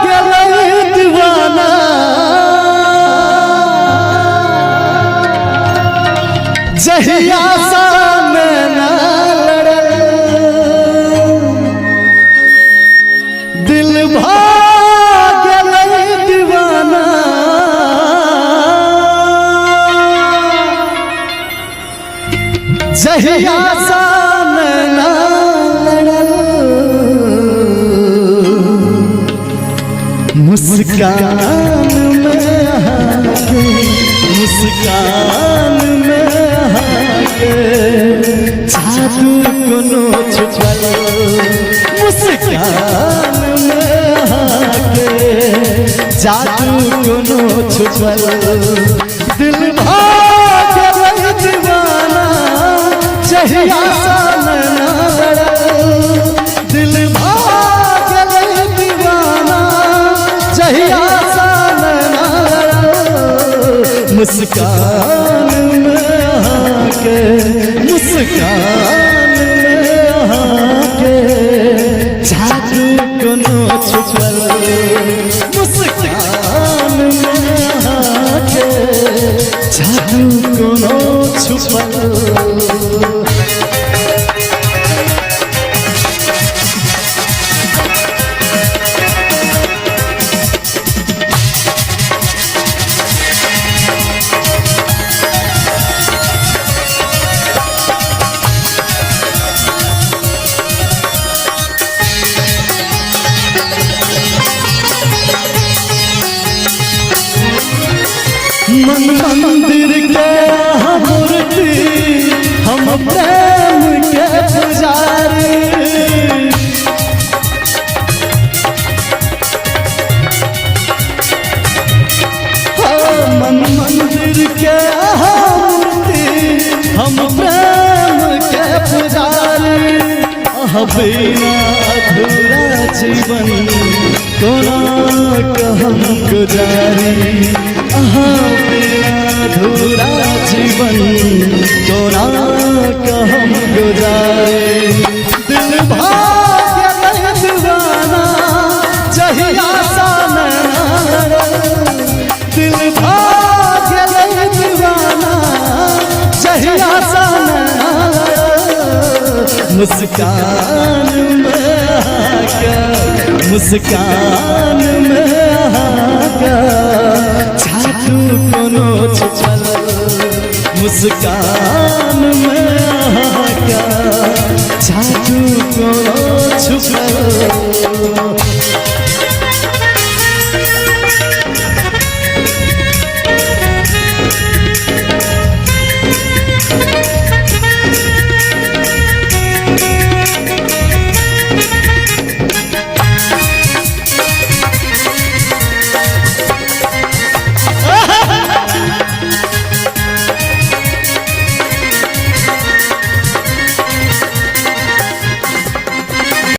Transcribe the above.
गए दीवाना जहिया सामने ना लड़ल दिल भाग गए दीवाना जहिया सामने ना लड़ल मुस्कान में आके मुस्कान में आके जादू कोनो छुपल मुस्कान में आके जादू कोनो छुपल दिल भाग गए दीवाना जहिया सामने ना लड़ल दिल भाग गए दीवाना जहिया सामने ना लड़ल मुस्कान में आके मुस्कान में आके जादू कोनो छुपल मुस्कान में आके जादू कोनो छुपल मन मंदिर के मूर्ति हम प्रेम के पुजारी मन मंदिर के मूर्ति हम प्रेम के पुजारी बिना अधूरा जीवन कोना कहम गुजारी बिना अधूरा जीवन कोना कहम गुजारे दिल भाग गए दीवाना जहिया सामने ना लड़ल दिल भाग गए दीवाना जहिया सामने ना लड़ल मुस्कान में आके मुस्कान में आके जादू कोनो छुपल मुस्कान में आके जादू कोनो छुपल